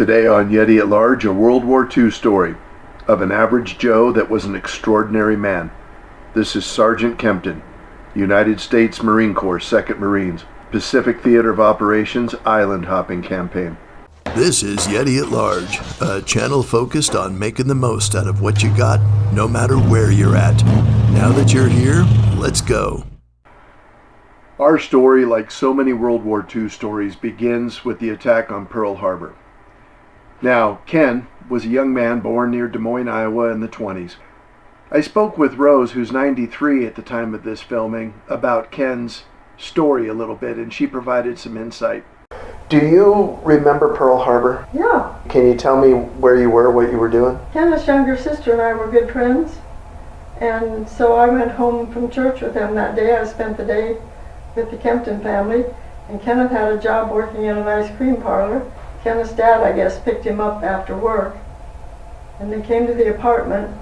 Today on Yeti at Large, a World War II story of an average Joe that was an extraordinary man. This is Sergeant Kempton, United States Marine Corps, 2nd Marines, Pacific Theater of Operations, Island Hopping Campaign. This is Yeti at Large, a channel focused on making the most out of what you got, no matter where you're at. Now that you're here, let's go. Our story, like so many World War II stories, begins with the attack on Pearl Harbor. Now, Ken was a young man born near Des Moines, Iowa in the 20s. I spoke with Rose, who's 93 at the time of this filming, about Ken's story a little bit, and she provided some insight. Do you remember Pearl Harbor? Yeah. Can you tell me where you were, what you were doing? Ken's younger sister and I were good friends, and so I went home from church with them that day. I spent the day with the Kempton family, and Kenneth had a job working in an ice cream parlor. Kenneth's dad, I guess, picked him up after work, and they came to the apartment.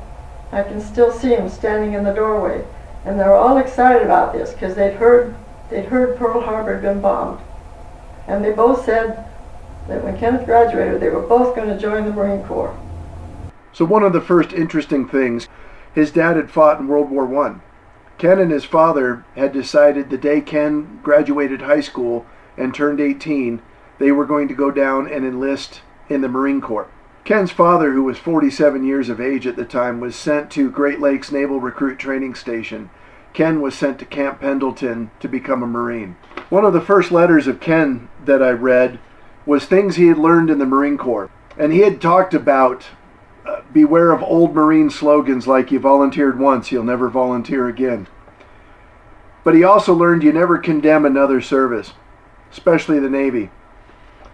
I can still see him standing in the doorway, and they were all excited about this because they'd heard Pearl Harbor had been bombed, and they both said that when Kenneth graduated, they were both going to join the Marine Corps. So one of the first interesting things, his dad had fought in World War I. Ken and his father had decided the day Ken graduated high school and turned 18, they were going to go down and enlist in the Marine Corps. Ken's father, who was 47 years of age at the time, was sent to Great Lakes Naval Recruit Training Station. Ken was sent to Camp Pendleton to become a Marine. One of the first letters of Ken that I read was things he had learned in the Marine Corps. And he had talked about beware of old Marine slogans like you volunteered once, you'll never volunteer again. But he also learned you never condemn another service, especially the Navy.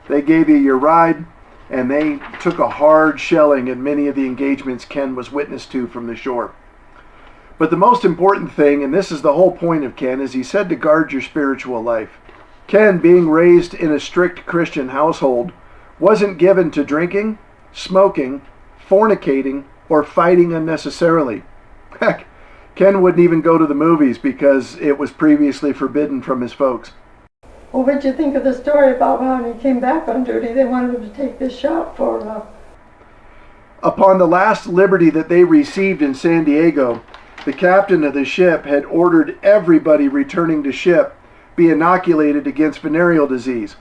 They gave you your ride, and they took a hard shelling in many of the engagements Ken was witness to from the shore. But the most important thing, and this is the whole point of Ken, is he said to guard your spiritual life. Ken, being raised in a strict Christian household, wasn't given to drinking, smoking, fornicating, or fighting unnecessarily. Heck, Ken wouldn't even go to the movies because it was previously forbidden from his folks. Well, what'd you think of the story about when he came back on duty? They wanted him to take this shot for... Upon the last liberty that they received in San Diego, the captain of the ship had ordered everybody returning to ship be inoculated against venereal disease.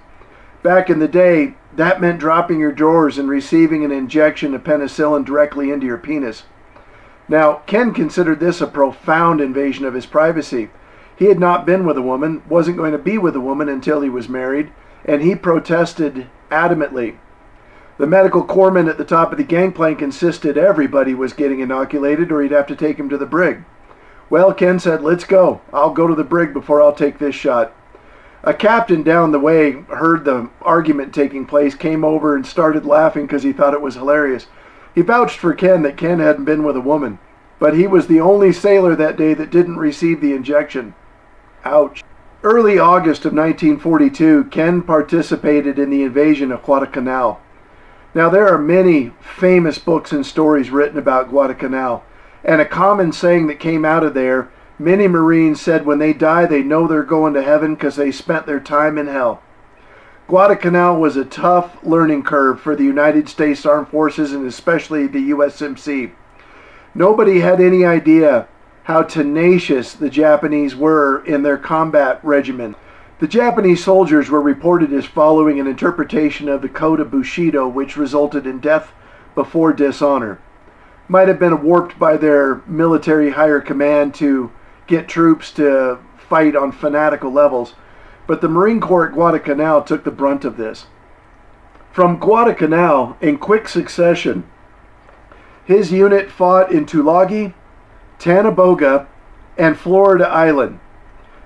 Back in the day, that meant dropping your drawers and receiving an injection of penicillin directly into your penis. Now, Ken considered this a profound invasion of his privacy. He had not been with a woman, wasn't going to be with a woman until he was married, and he protested adamantly. The medical corpsman at the top of the gangplank insisted everybody was getting inoculated or he'd have to take him to the brig. Well, Ken said, let's go. I'll go to the brig before I'll take this shot. A captain down the way heard the argument taking place, came over and started laughing because he thought it was hilarious. He vouched for Ken that Ken hadn't been with a woman, but he was the only sailor that day that didn't receive the injection. Ouch. Early August of 1942, Ken participated in the invasion of Guadalcanal. Now, there are many famous books and stories written about Guadalcanal, and a common saying that came out of there, many Marines said when they die, they know they're going to heaven because they spent their time in hell. Guadalcanal was a tough learning curve for the United States Armed Forces and especially the S.M.E. Nobody had any idea how tenacious the Japanese were in their combat regimen. The Japanese soldiers were reported as following an interpretation of the Code of Bushido, which resulted in death before dishonor. Might have been warped by their military higher command to get troops to fight on fanatical levels, but the Marine Corps at Guadalcanal took the brunt of this. From Guadalcanal, in quick succession, his unit fought in Tulagi, Tanaboga, and Florida Island.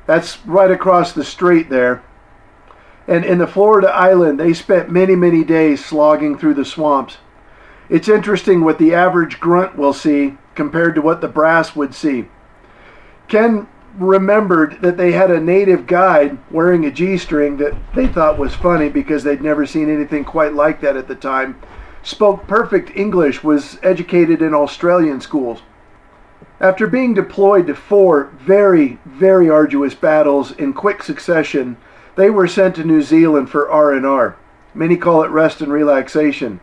That's right across the strait there. And in the Florida Island, they spent many, many days slogging through the swamps. It's interesting what the average grunt will see compared to what the brass would see. Ken remembered that they had a native guide wearing a G-string that they thought was funny because they'd never seen anything quite like that at the time. Spoke perfect English, was educated in Australian schools. After being deployed to 4 very, very arduous battles in quick succession, they were sent to New Zealand for R&R. Many call it rest and relaxation.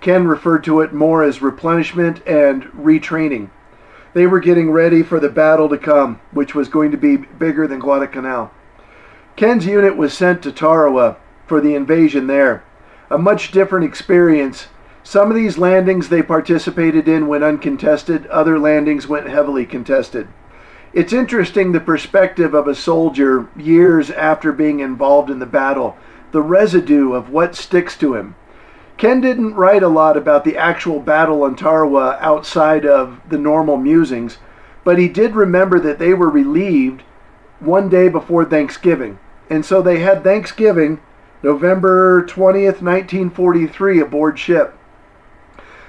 Ken referred to it more as replenishment and retraining. They were getting ready for the battle to come, which was going to be bigger than Guadalcanal. Ken's unit was sent to Tarawa for the invasion there. A much different experience. Some of these landings they participated in went uncontested, other landings went heavily contested. It's interesting the perspective of a soldier years after being involved in the battle, the residue of what sticks to him. Ken didn't write a lot about the actual battle on Tarawa outside of the normal musings, but he did remember that they were relieved one day before Thanksgiving. And so they had Thanksgiving, November 20th, 1943, aboard ship.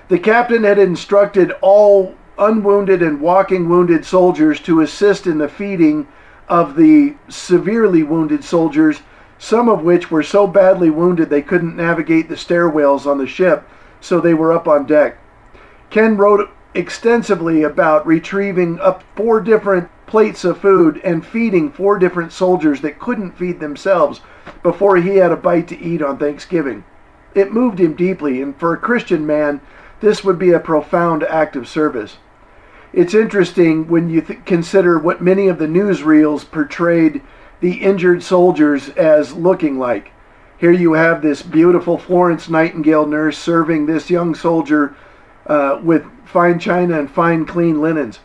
The captain had instructed all unwounded and walking wounded soldiers to assist in the feeding of the severely wounded soldiers, some of which were so badly wounded they couldn't navigate the stairwells on the ship, so they were up on deck. Ken wrote extensively about retrieving up 4 different plates of food and feeding 4 different soldiers that couldn't feed themselves before he had a bite to eat on Thanksgiving. It moved him deeply, and for a Christian man, this would be a profound act of service. It's interesting when you consider what many of the newsreels portrayed the injured soldiers as looking like. Here you have this beautiful Florence Nightingale nurse serving this young soldier with fine china and fine clean linens.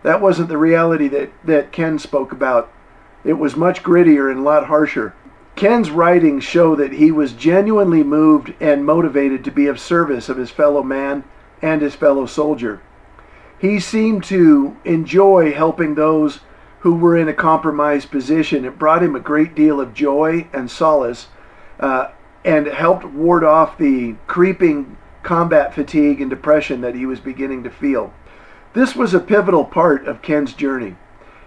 That wasn't the reality that Ken spoke about. It was much grittier and a lot harsher. Ken's writings show that he was genuinely moved and motivated to be of service of his fellow man and his fellow soldier. He seemed to enjoy helping those who were in a compromised position. It brought him a great deal of joy and solace, and helped ward off the creeping combat fatigue and depression that he was beginning to feel. This was a pivotal part of Ken's journey.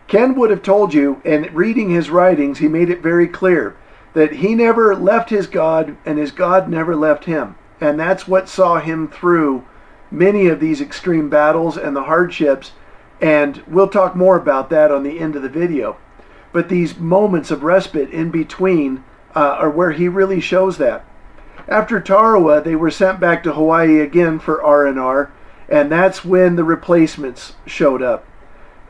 Ken would have told you, and reading his writings, he made it very clear that he never left his God and his God never left him. And that's what saw him through many of these extreme battles and the hardships, and we'll talk more about that on the end of the video. But these moments of respite in between are where he really shows that. After Tarawa, they were sent back to Hawaii again for R&R, and that's when the replacements showed up.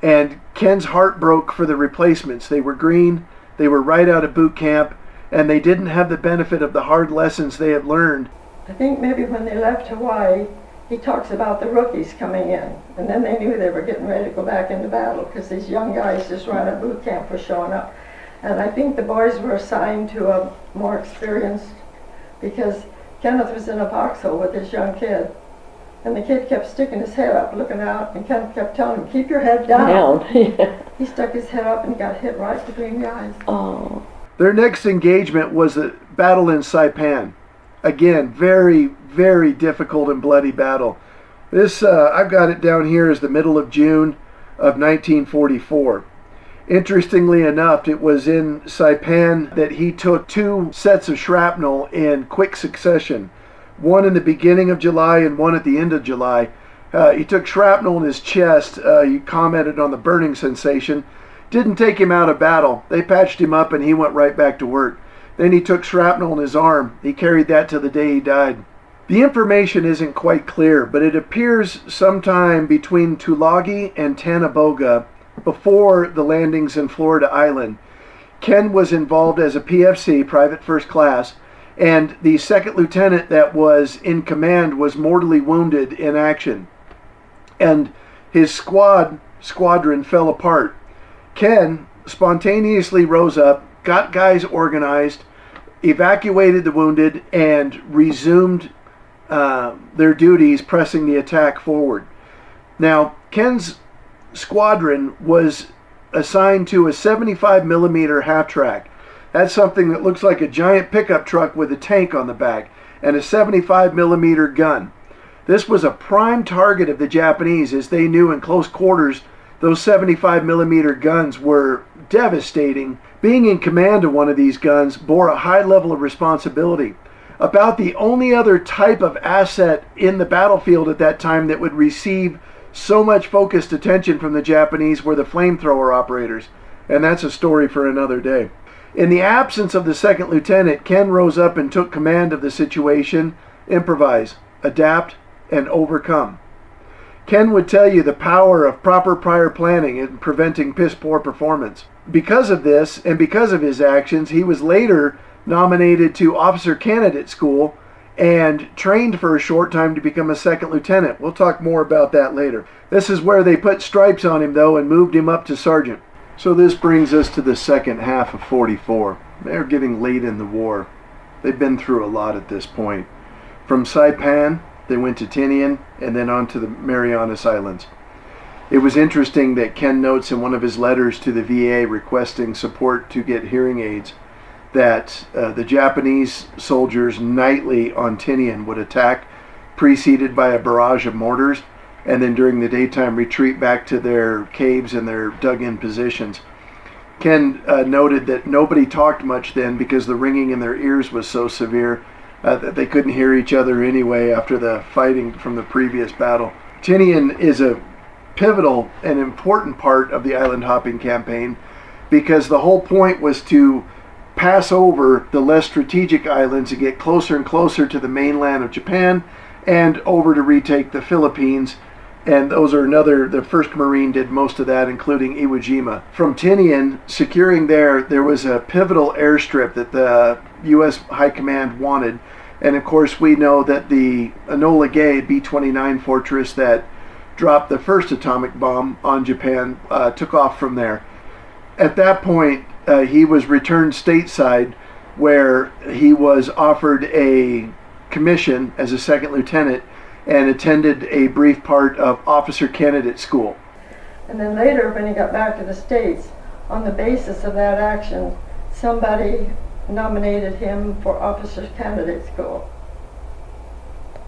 And Ken's heart broke for the replacements. They were green, they were right out of boot camp, and they didn't have the benefit of the hard lessons they had learned. I think maybe when they left Hawaii, he talks about the rookies coming in, and then they knew they were getting ready to go back into battle because these young guys just right out of boot camp were showing up. And I think the boys were assigned to a more experienced, because Kenneth was in a foxhole with this young kid, and the kid kept sticking his head up, looking out, and Kenneth kept telling him, keep your head down. Yeah. He stuck his head up and got hit right between the eyes. Oh. Their next engagement was a battle in Saipan. Again, very, very difficult and bloody battle. This, I've got it down here as the middle of June of 1944. Interestingly enough, it was in Saipan that he took 2 sets of shrapnel in quick succession. One in the beginning of July and one at the end of July. He took shrapnel in his chest. He commented on the burning sensation. Didn't take him out of battle. They patched him up and he went right back to work. Then he took shrapnel in his arm. He carried that till the day he died. The information isn't quite clear, but it appears sometime between Tulagi and Tanaboga, before the landings in Florida Island. Ken was involved as a PFC, Private First Class, and the second lieutenant that was in command was mortally wounded in action. And his squadron fell apart. Ken spontaneously rose up, got guys organized, evacuated the wounded, and resumed their duties, pressing the attack forward. Now, Ken's squadron was assigned to a 75 millimeter half-track. That's something that looks like a giant pickup truck with a tank on the back and a 75 millimeter gun. This was a prime target of the Japanese, as they knew in close quarters those 75 millimeter guns were devastating. Being in command of one of these guns bore a high level of responsibility. About the only other type of asset in the battlefield at that time that would receive so much focused attention from the Japanese were the flamethrower operators, and that's a story for another day. In the absence of the second lieutenant, Ken rose up and took command of the situation, improvise, adapt, and overcome. Ken would tell you the power of proper prior planning in preventing piss-poor performance. Because of this, and because of his actions, he was later nominated to officer candidate school and trained for a short time to become a second lieutenant. We'll talk more about that later. This is where they put stripes on him, though, and moved him up to sergeant. So this brings us to the second half of 44. They're getting late in the war. They've been through a lot at this point. From Saipan, they went to Tinian, and then on to the Marianas Islands. It was interesting that Ken notes in one of his letters to the VA requesting support to get hearing aids that the Japanese soldiers nightly on Tinian would attack, preceded by a barrage of mortars, and then during the daytime retreat back to their caves and their dug-in positions. Ken noted that nobody talked much then because the ringing in their ears was so severe that they couldn't hear each other anyway after the fighting from the previous battle. Tinian is a pivotal and important part of the island hopping campaign because the whole point was to pass over the less strategic islands and get closer and closer to the mainland of Japan and over to retake the Philippines. And those are the 1st Marine did most of that, including Iwo Jima. From Tinian, securing there was a pivotal airstrip that the U.S. High Command wanted. And of course, we know that the Enola Gay B-29 fortress that dropped the first atomic bomb on Japan took off from there. At that point, he was returned stateside, where he was offered a commission as a second lieutenant and attended a brief part of officer candidate school. And then later, when he got back to the States, on the basis of that action, somebody nominated him for officer's candidate school.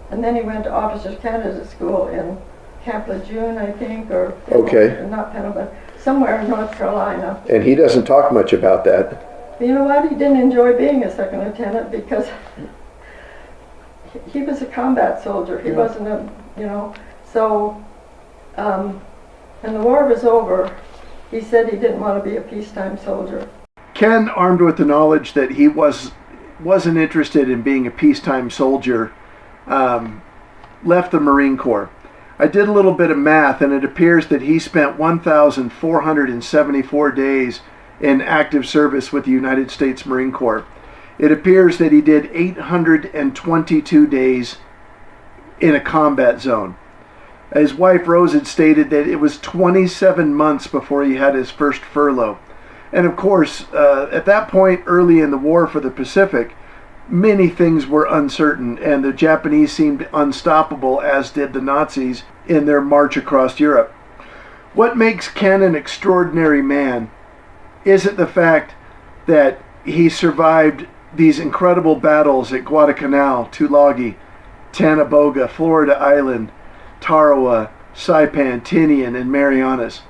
And then he went to officer's candidate school in Camp Lejeune, I think, or Okay. not Pendleton, somewhere in North Carolina. And he doesn't talk much about that. But you know what? He didn't enjoy being a second lieutenant because he was a combat soldier. He wasn't so when the war was over, he said he didn't want to be a peacetime soldier. Ken, armed with the knowledge that he wasn't interested in being a peacetime soldier, left the Marine Corps. I did a little bit of math, and it appears that he spent 1,474 days in active service with the United States Marine Corps. It appears that he did 822 days in a combat zone. His wife Rose had stated that it was 27 months before he had his first furlough. And of course, at that point early in the war for the Pacific, many things were uncertain, and the Japanese seemed unstoppable, as did the Nazis in their march across Europe. What makes Ken an extraordinary man isn't the fact that he survived these incredible battles at Guadalcanal, Tulagi, Tanaboga, Florida Island, Tarawa, Saipan, Tinian, and Marianas.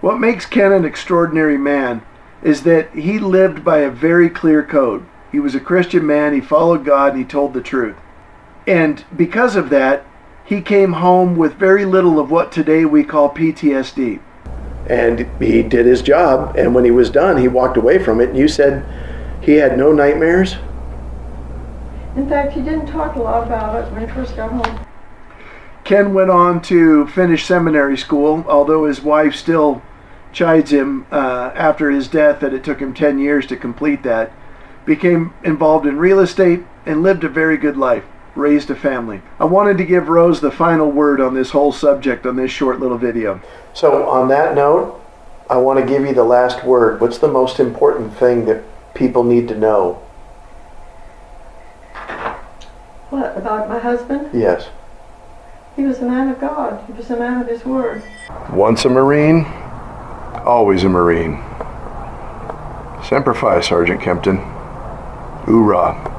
What makes Ken an extraordinary man is that he lived by a very clear code. He was a Christian man, he followed God, and he told the truth. And because of that, he came home with very little of what today we call PTSD. And he did his job, and when he was done, he walked away from it. And you said he had no nightmares? In fact, he didn't talk a lot about it when he first got home. Ken went on to finish seminary school, although his wife still chides him after his death that it took him 10 years to complete that. Became involved in real estate and lived a very good life, raised a family. I wanted to give Rose the final word on this whole subject on this short little video. So on that note, I want to give you the last word. What's the most important thing that people need to know? What, about my husband? Yes. He was a man of God. He was a man of his word. Once a Marine, always a Marine. Semper Fi, Sergeant Kempton. Hoorah.